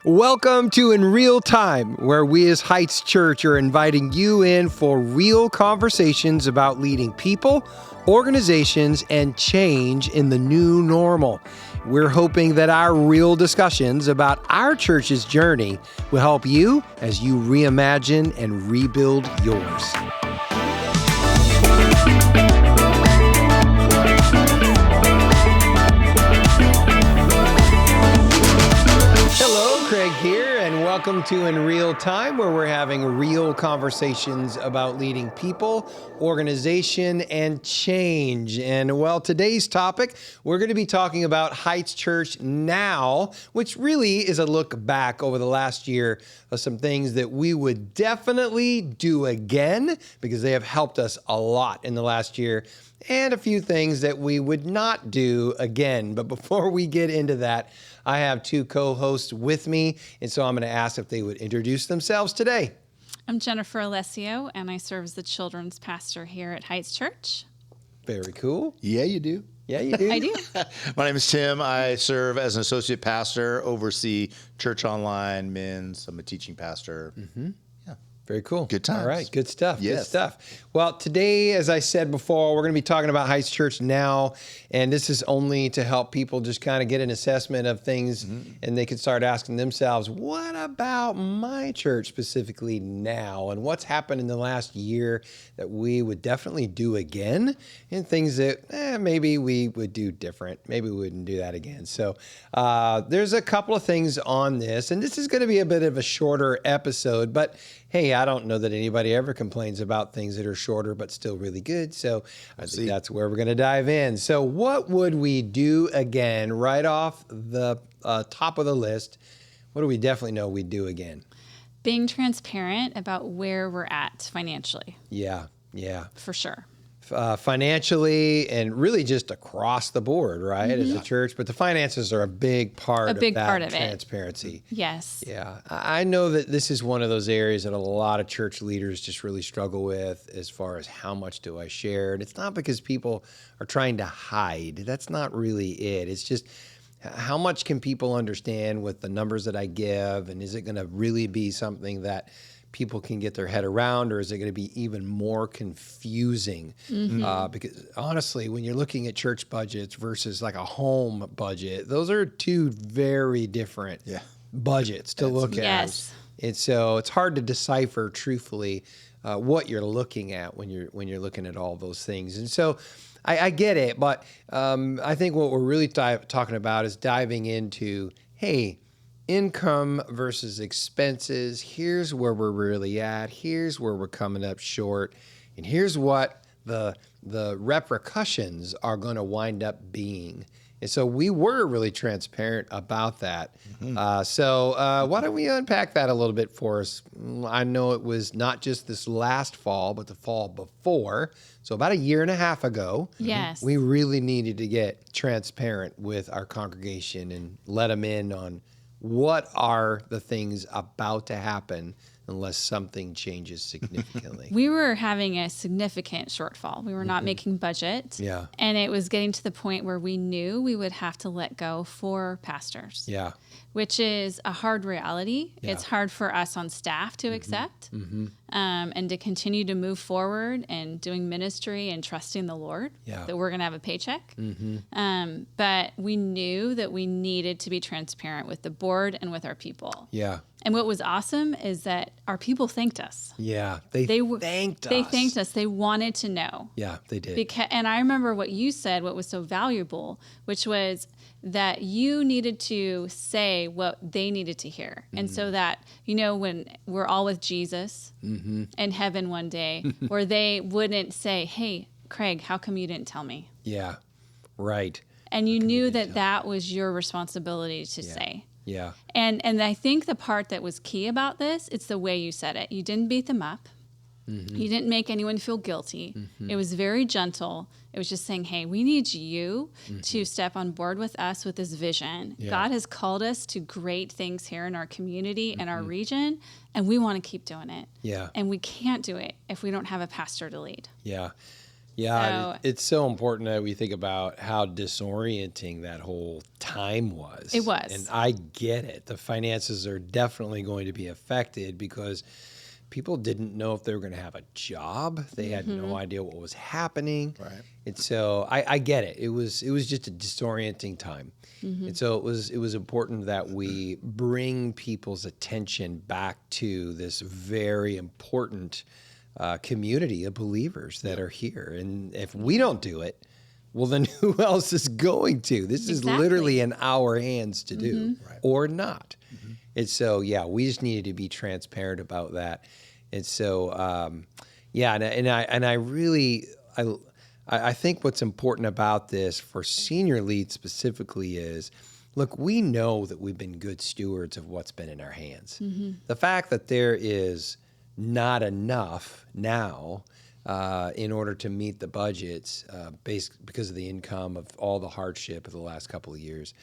Welcome to In Real Time, where we as Heights Church are inviting you in for real conversations about leading people, organizations, and change in the new normal. We're hoping that our real discussions about our church's journey will help you as you reimagine and rebuild yours. Craig here, and welcome to In Real Time, where we're having real conversations about leading people, organization, and change. And well, today's topic, we're going to be talking about Heights Church now, which really is a look back over the last year of some things that we would definitely do again because they have helped us a lot in the last year, and a few things that we would not do again. But before we get into that, I have two co-hosts with me, and so I'm going to ask if they would introduce themselves today. I'm Jennifer Alessio, and I serve as the children's pastor here at Heights Church. Very cool. Yeah, you do. Yeah, you do. I do. My name is Tim. I serve as an associate pastor, oversee Church Online, men's. I'm a teaching pastor. Mm-hmm. Very cool. Good times. All right. Good stuff. Yes. Good stuff. Well, today, as I said before, we're going to be talking about Heights Church now. And this is only to help people just kind of get an assessment of things. And they can start asking themselves, what about my church specifically now? And what's happened in the last year that we would definitely do again? And things that maybe we would do different. Maybe we wouldn't do that again. So there's a couple of things on this. And this is going to be a bit of a shorter episode. But hey, I don't know that anybody ever complains about things that are shorter but still really good. So I think that's where we're going to dive in. So what would we do again right off the top of the list? What do we definitely know we'd do again? Being transparent about where we're at financially. Yeah. For sure. Financially and really just across the board, right, as a church. But the finances are a big part of that transparency. Yes. Yeah. I know that this is one of those areas that a lot of church leaders just really struggle with as far as how much do I share. And it's not because people are trying to hide. That's not really it. It's just how much can people understand with the numbers that I give? And is it going to really be something that people can get their head around, or is it going to be even more confusing? Because honestly, when you're looking at church budgets versus like a home budget, those are two very different budgets to look at. Yes. And so it's hard to decipher truthfully what you're looking at when you're looking at all those things. And so I get it, but I think what we're really talking about is diving into, hey, income versus expenses. Here's where we're really at. Here's where we're coming up short. And here's what the repercussions are going to wind up being. And so we were really transparent about that. So why don't we unpack that a little bit for us? I know it was not just this last fall, but the fall before. So about a year and a half ago, Yes. we really needed to get transparent with our congregation and let them in on what are the things about to happen unless something changes significantly. We were having a significant shortfall. We were not making budget. Yeah. And it was getting to the point where we knew we would have to let go for pastors. Yeah. Which is a hard reality. Yeah. It's hard for us on staff to accept and to continue to move forward and doing ministry and trusting the Lord that we're going to have a paycheck. But we knew that we needed to be transparent with the board and with our people. Yeah. And what was awesome is that our people thanked us. Yeah. They thanked us. They thanked us. They wanted to know. Yeah, they did. And I remember what you said, what was so valuable, which was that you needed to say what they needed to hear. And so that, when we're all with Jesus in heaven one day, where they wouldn't say, hey, Craig, how come you didn't tell me? Yeah, right. And you knew that was your responsibility to say. Yeah. And I think the part that was key about this, it's the way you said it. You didn't beat them up. You didn't make anyone feel guilty. It was very gentle. It was just saying, hey, we need you to step on board with us with this vision. Yeah. God has called us to great things here in our community and our region, and we want to keep doing it. Yeah. And we can't do it if we don't have a pastor to lead. Yeah. Yeah, So it's so important that we think about how disorienting that whole time was. It was. And I get it. The finances are definitely going to be affected because people didn't know if they were going to have a job. They had no idea what was happening. Right. And so I get it. It was just a disorienting time. And so it was important that we bring people's attention back to this very important community of believers that are here. And if we don't do it, well, then who else is going to? This is Exactly. literally in our hands to do or not. And so, yeah, we just needed to be transparent about that. And so, yeah, and I really, I think what's important about this for senior leads specifically is, look, we know that we've been good stewards of what's been in our hands. The fact that there is not enough now in order to meet the budgets because of the income of all the hardship of the last couple of years.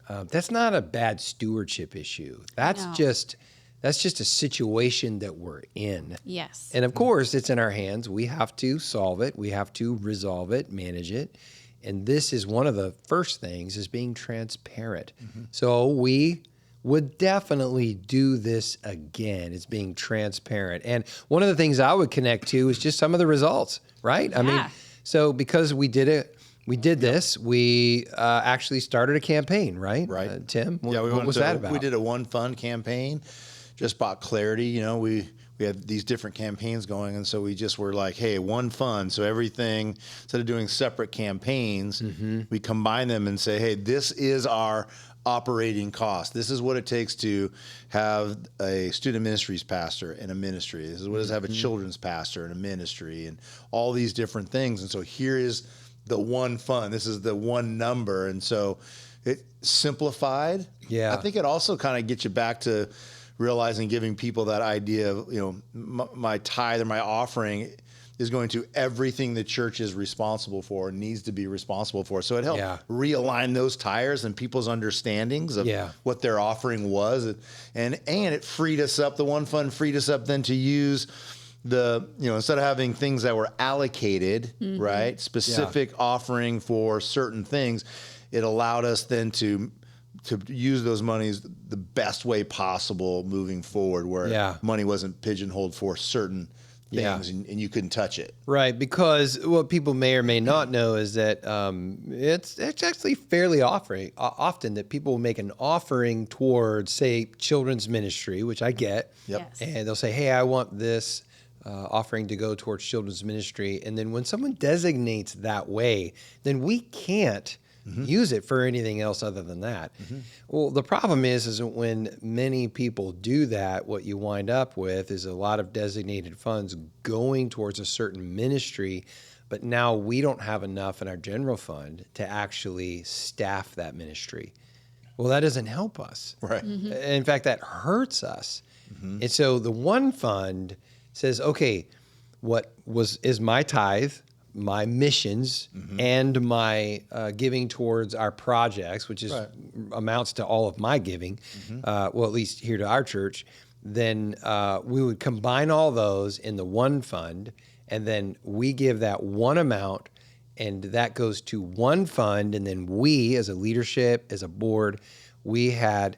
That's not a bad stewardship issue. That's No. just a situation that we're in. yes. And of course, it's in our hands. We have to solve it. We have to resolve it, manage it. And this is one of the first things is being transparent. So we would definitely do this again. It's being transparent. And one of the things I would connect to is just some of the results, right? I mean, Yeah. so because we did this, we actually started a campaign, right? Right. Tim, Yeah, what was that about? We did a one fund campaign, just about clarity. You know, we had these different campaigns going, and so we just were like, hey, one fund. So everything, instead of doing separate campaigns, we combine them and say, hey, this is our operating cost. This is what it takes to have a student ministries pastor in a ministry. This is what it is to have a children's pastor in a ministry, and all these different things. And so here is the one fund. This is the one number. And so it simplified. Yeah. I think it also kind of gets you back to realizing, giving people that idea of, you know, my tithe or my offering is going to everything the church is responsible for, needs to be responsible for. So it helped realign those tires and people's understandings of what their offering was. And it freed us up. The one fund freed us up then to use instead of having things that were allocated, right, specific offering for certain things, it allowed us then to use those monies the best way possible moving forward, where money wasn't pigeonholed for certain things and you couldn't touch it. Right, because what people may or may not know is that it's actually fairly often that people will make an offering towards, say, children's ministry, which I get, Yes. and they'll say, hey, I want this offering to go towards children's ministry. And then when someone designates that way, then we can't use it for anything else other than that. Well, the problem is when many people do that, what you wind up with is a lot of designated funds going towards a certain ministry, but now we don't have enough in our general fund to actually staff that ministry. Well, that doesn't help us. Right. In fact, that hurts us. And so the one fund says, okay, what is my tithe, my missions, and my giving towards our projects, which is amounts to all of my giving, well, at least here to our church, then we would combine all those in the one fund, and then we give that one amount, and that goes to one fund, and then we, as a leadership, as a board, we had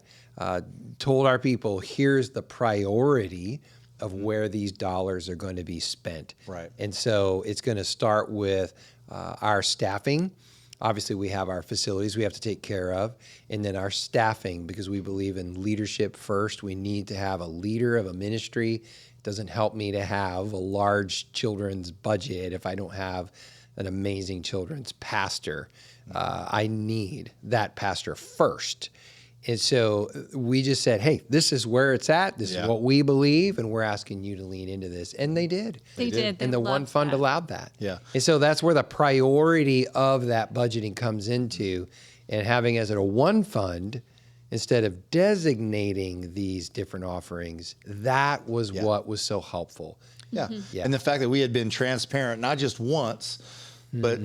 told our people, here's the priority of where these dollars are going to be spent. Right. And so it's going to start with our staffing. Obviously, we have our facilities we have to take care of, and then our staffing, because we believe in leadership first. We need to have a leader of a ministry. It doesn't help me to have a large children's budget if I don't have an amazing children's pastor. I need that pastor first. And so we just said, hey, this is where it's at. This is what we believe, and we're asking you to lean into this. And they did. They did. And the one fund allowed that. Yeah. And so that's where the priority of that budgeting comes into, and having as a one fund instead of designating these different offerings. That was what was so helpful. Yeah. And the fact that we had been transparent, not just once, but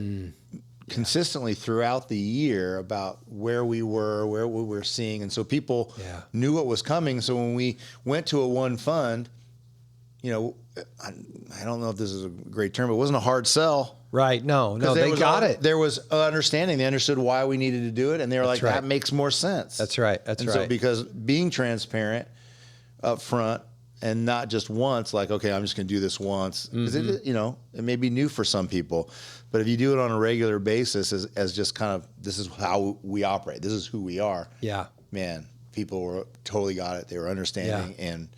consistently throughout the year about where we were seeing. And so people knew what was coming. So when we went to a one fund, I don't know if this is a great term, but it wasn't a hard sell. Right. No, they was got it. There was understanding. They understood why we needed to do it. And they were That's like, right. that makes more sense. That's right. So because being transparent up front and not just once, like, okay, I'm just going to do this once. Because it may be new for some people. But if you do it on a regular basis as just kind of, this is how we operate. This is who we are. Yeah. Man, people totally got it. They were understanding. Yeah. And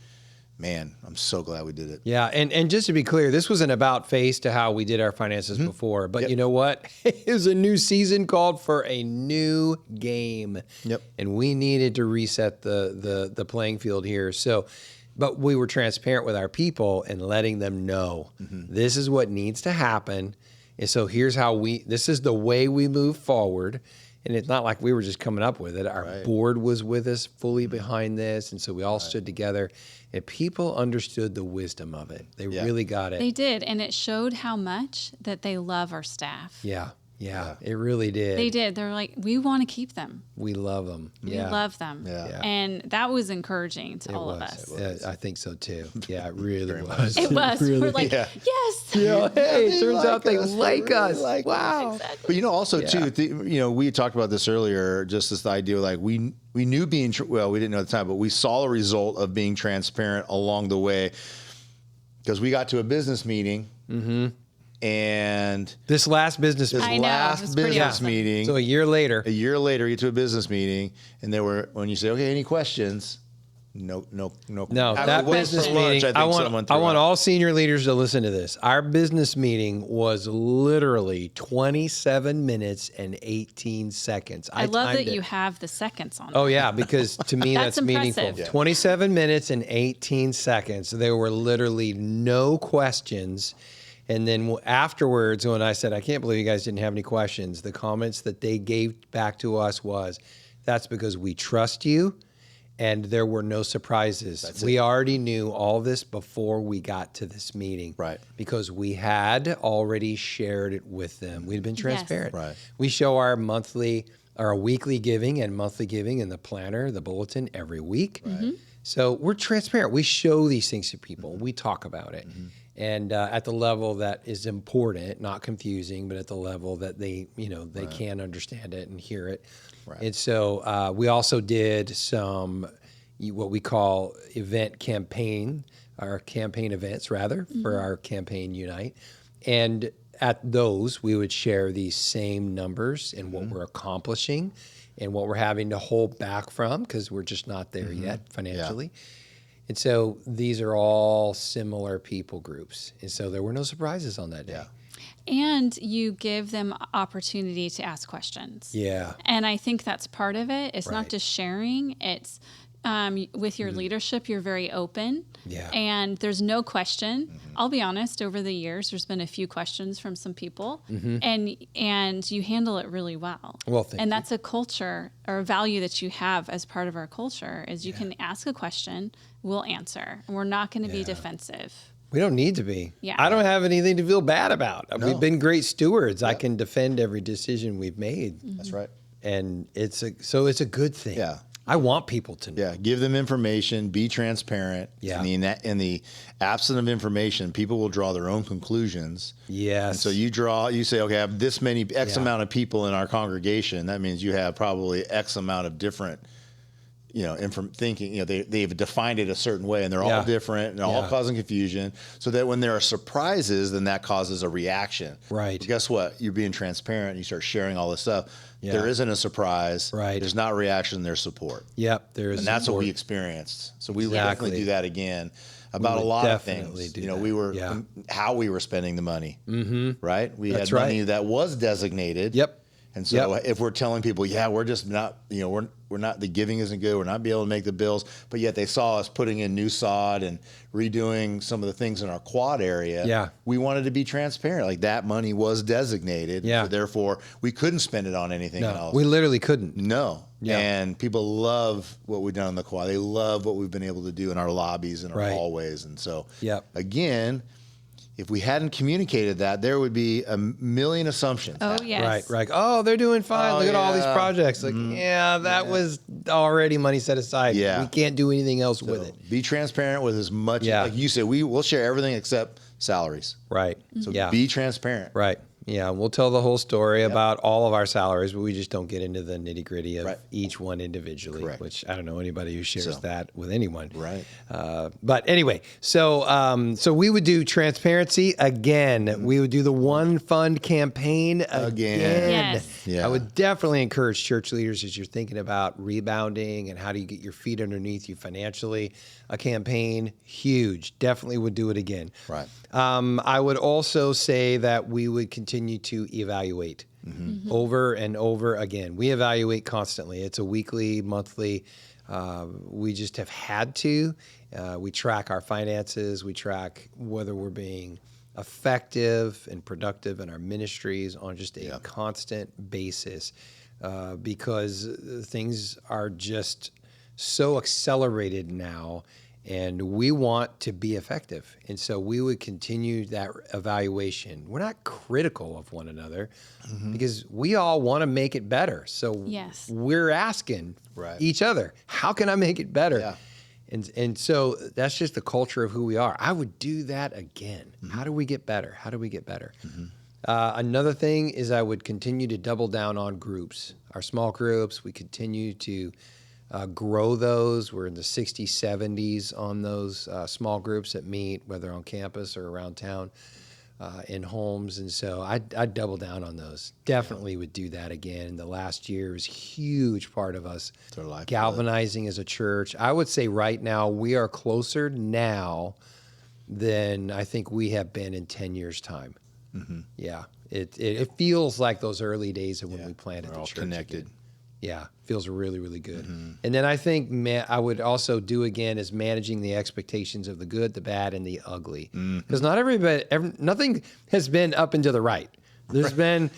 man, I'm so glad we did it. Yeah, and just to be clear, this was an about face to how we did our finances before. But you know what? It was a new season called for a new game. Yep. And we needed to reset the playing field here. So, but we were transparent with our people and letting them know this is what needs to happen. And so here's how this is the way we move forward. And it's not like we were just coming up with it. Our board was with us fully behind this. And so we all stood together. And people understood the wisdom of it. They really got it. They did. And it showed how much that they love our staff. Yeah, it really did. They did. They're like, we want to keep them. We love them. We love them. Yeah. And that was encouraging to all of us. Yeah, I think so too. Yeah, it really was. It was. Really, We're like, yes. hey, it turns out they like us. Like Wow. Exactly. But also too, we talked about this earlier. Just this idea, like we knew we didn't know at the time, but we saw a result of being transparent along the way, because we got to a business meeting, and This last business I meeting. know, it last was pretty business awesome. meeting. So a year later. A year later, you get to a business meeting, and when you say, okay, any questions? No. No, After that lunch business for lunch, meeting, I I think want all senior leaders to listen to this. Our business meeting was literally 27 minutes and 18 seconds. I love that timed it. you have the seconds on Oh, yeah, because to me, That's that's meaningful. impressive. Yeah. 27 minutes and 18 seconds. There were literally no questions. And then afterwards, when I said, I can't believe you guys didn't have any questions, the comments that they gave back to us was, that's because we trust you and there were no surprises. We already knew all this before we got to this meeting. Right. Because we had already shared it with them. We'd been transparent. Right. We show our weekly giving and monthly giving in the planner, the bulletin every week. Right. So we're transparent. We show these things to people. We talk about it. And at the level that is important, not confusing, but at the level that they can understand it and hear it. Right. And so we also did some what we call campaign events rather, for our campaign Unite. And at those, we would share these same numbers and what we're accomplishing and what we're having to hold back from because we're just not there yet financially. Yeah. And so these are all similar people groups. And so there were no surprises on that day. Yeah. And you give them opportunity to ask questions. Yeah. And I think that's part of it. It's Right. not just sharing. It's with your leadership, you're very open. Yeah. And there's no question. I'll be honest, over the years, there's been a few questions from some people. And you handle it really well. Well, thank you. And that's a culture or a value that you have as part of our culture is you can ask a question, we'll answer. And we're not going to be defensive. We don't need to be. Yeah. I don't have anything to feel bad about. We've been great stewards. I can defend every decision we've made. That's right. And it's a good thing. Yeah. I want people to know. Yeah, give them information, be transparent. Yeah. In the absence of information, people will draw their own conclusions. Yes. And so you say, okay, I have this many X amount of people in our congregation. That means you have probably X amount of different, thinking. They've defined it a certain way, and they're all different and all causing confusion. So that when there are surprises, then that causes a reaction. Right. But guess what? You're being transparent. You start sharing all this stuff. Yeah. There isn't a surprise. Right. There's not reaction. There's support. Yep. There is. And that's support. what we experienced. So we would definitely do that again about a lot of things. We were how we were spending the money. Right. We had money that was designated. Yep. And so if we're telling people, we're just not, we're not, the giving isn't good, we're not be able to make the bills, but yet they saw us putting in new sod and redoing some of the things in our quad area. Yeah. We wanted to be transparent. Like that money was designated. Yeah. So therefore we couldn't spend it on anything else. We literally couldn't. No. Yeah. And people love what we've done in the quad. They love what we've been able to do in our lobbies and our hallways. And so again, if we hadn't communicated that, there would be a million assumptions. Oh, yes. Right. Oh, they're doing fine. Oh, Look at all these yeah. projects. Like, that was already money set aside. Yeah. We can't do anything else with it. Be transparent with as much. Yeah. Like you said, we'll share everything except salaries. Right. So Yeah. be transparent. Right. Yeah, we'll tell the whole story about all of our salaries, but we just don't get into the nitty gritty of each one individually. Correct. Which I don't know anybody who shares that with anyone. Right. But anyway, so we would do transparency again. We would do the One Fund campaign again. Yes. Yeah. I would definitely encourage church leaders as you're thinking about rebounding and how do you get your feet underneath you financially. A campaign, huge. Definitely would do it again. Right. I would also say that we would continue to evaluate over and over again. We evaluate constantly. It's a weekly, monthly. We just have had to. We track our finances. We track whether we're being effective and productive in our ministries on just a constant basis because things are just so accelerated now. And we want to be effective. And so we would continue that evaluation. We're not critical of one another because we all want to make it better. So we're asking each other, how can I make it better? Yeah. And so that's just the culture of who we are. I would do that again. How do we get better? How do we get better? Another thing is I would continue to double down on groups, our small groups. We continue to grow those. We're in the 60s, 70s on those small groups that meet, whether on campus or around town, in homes. And so I'd double down on those. Definitely would do that again. The last year was a huge part of us galvanizing as a church. I would say right now we are closer now than I think we have been in 10 years' time. Yeah. It feels like those early days of when we planted the church. Connected. Again. Yeah, feels really, really good. And then I think I would also do again is managing the expectations of the good, the bad, and the ugly. Because not nothing has been up and to the right. There's been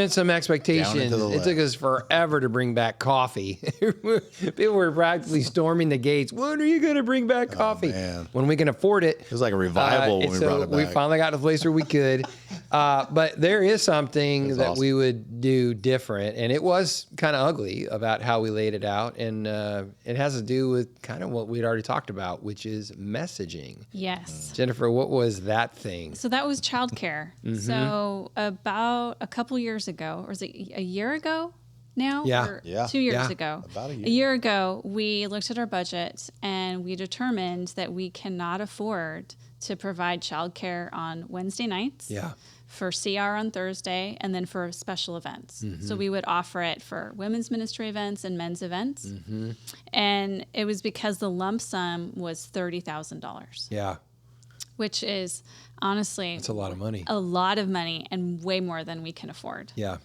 some expectations. It took us forever to bring back coffee. People were practically storming the gates. When are you going to bring back coffee? Man. When we can afford it. It was like a revival when we brought it back. We finally got to the place where we could. But there is something that we would do different, and it was kind of ugly about how we laid it out, and it has to do with kind of what we'd already talked about, which is messaging. Yes. Jennifer, what was that thing? So that was childcare. So about a couple years ago, or is it a year ago now? Yeah. Or Yeah. 2 years ago. About a year. A year ago, we looked at our budget and we determined that we cannot afford to provide childcare on Wednesday nights. Yeah. For CR on Thursday, and then for special events. So we would offer it for women's ministry events and men's events. And it was because the lump sum was $30,000. Yeah. Which is honestly, It's a lot of money. a lot of money and way more than we can afford. Yeah.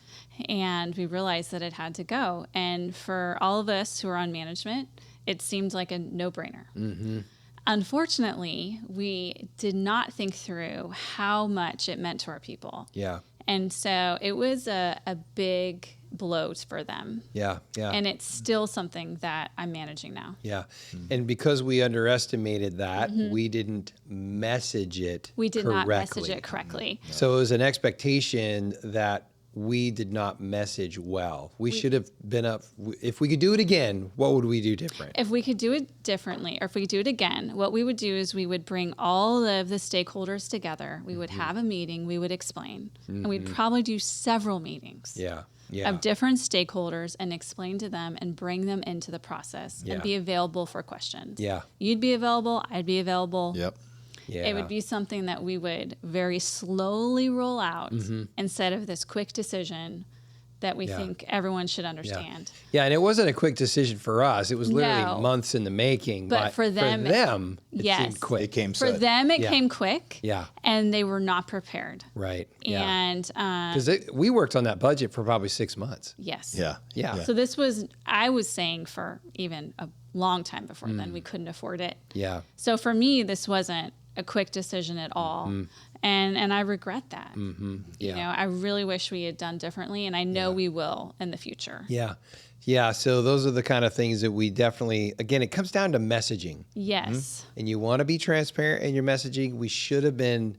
And we realized that it had to go. And for all of us who are on management, it seemed like a no-brainer. Unfortunately, we did not think through how much it meant to our people. Yeah. And so it was a big blow for them. Yeah. Yeah. And it's still something that I'm managing now. Yeah. And because we underestimated that, we didn't message it We did correctly. not message it correctly. So it was an expectation that we did not message well. We should have been up. If we could do it again, what would we do different? If we could do it differently, or if we could do it again, what we would do is we would bring all of the stakeholders together. We would have a meeting, we would explain, and we'd probably do several meetings. Yeah. Yeah. Of different stakeholders and explain to them and bring them into the process and be available for questions. Yeah. You'd be available, I'd be available. Yep. Yeah. It would be something that we would very slowly roll out instead of this quick decision that we think everyone should understand. Yeah, and it wasn't a quick decision for us. It was literally No. months in the making. But for them, it yes. seemed quick. It came For sudden. them, it Yeah. came quick. Yeah. And they were not prepared. Right. Yeah. And Because we worked on that budget for probably 6 months. yes. Yeah. Yeah. So this was, I was saying for even a long time before then, we couldn't afford it. Yeah. So for me, this wasn't a quick decision at all. And I regret that. Yeah. You know, I really wish we had done differently, and I know we will in the future. Yeah. Yeah. So those are the kind of things that we definitely, again, it comes down to messaging. Yes. And you want to be transparent in your messaging. We should have been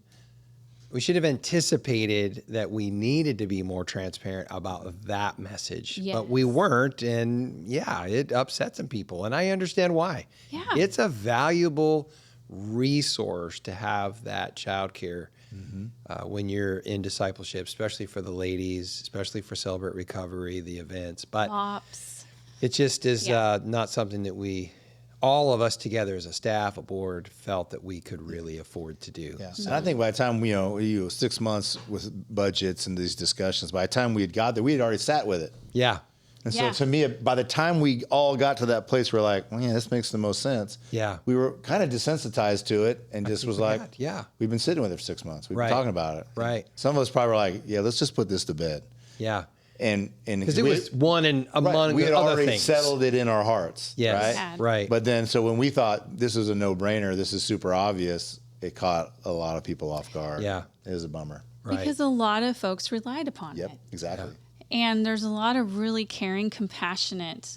We should have anticipated that we needed to be more transparent about that message, but we Yes. weren't. And yeah, it upset some people. And I understand why. Yeah. It's a valuable resource to have that childcare when you're in discipleship, especially for the ladies, especially for Celebrate Recovery, the events. But Pops. it just is Yeah. not something that all of us together as a staff, a board, felt that we could really afford to do. Yeah. And I think by the time, 6 months with budgets and these discussions, by the time we had got there, we had already sat with it. Yeah. And Yeah. so to me, by the time we all got to that place, we're like, well, yeah, this makes the most sense. Yeah. We were kind of desensitized to it and just was like, yeah. we've been sitting with it for 6 months. We've Right. been talking about it. Right. Some of us probably were like, yeah, let's just put this to bed. Yeah. And Because it was one and among we had other already things. settled it in our hearts. Yes. Right. Right. But then, so when we thought this is a no-brainer, this is super obvious, it caught a lot of people off guard. Yeah. It was a bummer. Right. Because a lot of folks relied upon Yep. it. Exactly. And there's a lot of really caring, compassionate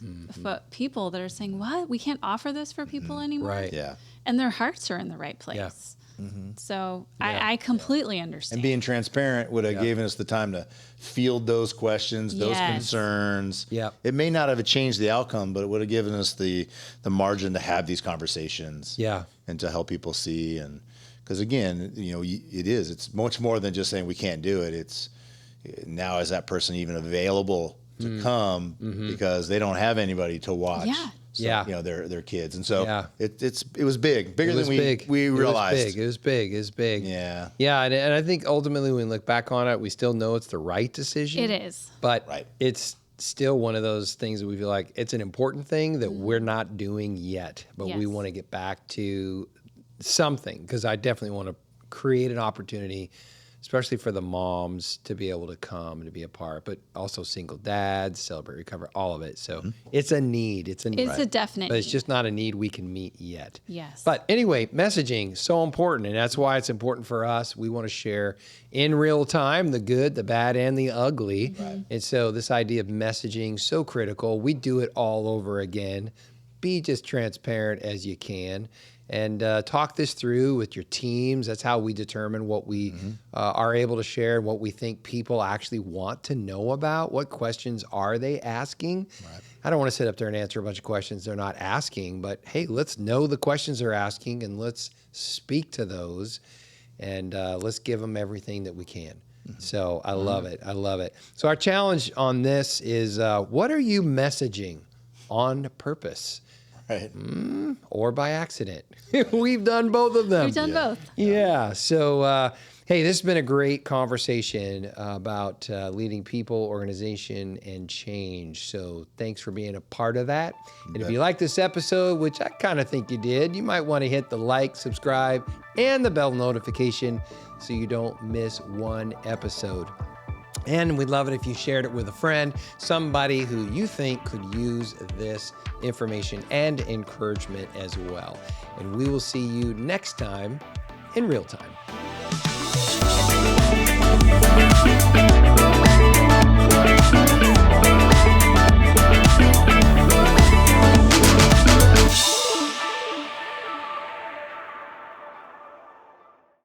people that are saying, what? We can't offer this for people anymore? Right. Yeah. And their hearts are in the right place. Yeah. So Yeah. I completely understand. And being transparent would have given us the time to field those questions, those Yes. concerns. Yep. It may not have changed the outcome, but it would have given us the margin to have these conversations. Yeah. And to help people see. And because again, it's much more than just saying we can't do it. It's now, is that person even available to come because they don't have anybody to watch? Yeah. So, Yeah. Their kids. And so Yeah. it was big, bigger It was than big. we realized. It was big. Yeah. Yeah. And I think ultimately when we look back on it, we still know it's the right decision. It is. But Right. it's still one of those things that we feel like it's an important thing that we're not doing yet, but we Yes. want to get back to something, because I definitely want to create an opportunity, especially for the moms, to be able to come and to be a part, but also single dads, Celebrate Recover, all of it. So it's a need. It's a need. It's a definite But it's need. just not a need we can meet yet. Yes. But anyway, messaging, so important. And that's why it's important for us. We want to share in real time the good, the bad, and the ugly. And so this idea of messaging, so critical. We do it all over again. Be just transparent as you can. And talk this through with your teams. That's how we determine what we are able to share, what we think people actually want to know about. What questions are they asking? Right. I don't want to sit up there and answer a bunch of questions they're not asking, but hey, let's know the questions they're asking and let's speak to those, and let's give them everything that we can. So I love it. I love it. So our challenge on this is, what are you messaging on purpose? Right. Or by accident? We've done both of them. We've done both. Yeah. So, hey, this has been a great conversation about leading people, organization, and change. So thanks for being a part of that. And if you like this episode, which I kind of think you did, you might want to hit the like, subscribe, and the bell notification so you don't miss one episode. And we'd love it if you shared it with a friend, somebody who you think could use this information and encouragement as well. And we will see you next time in real time.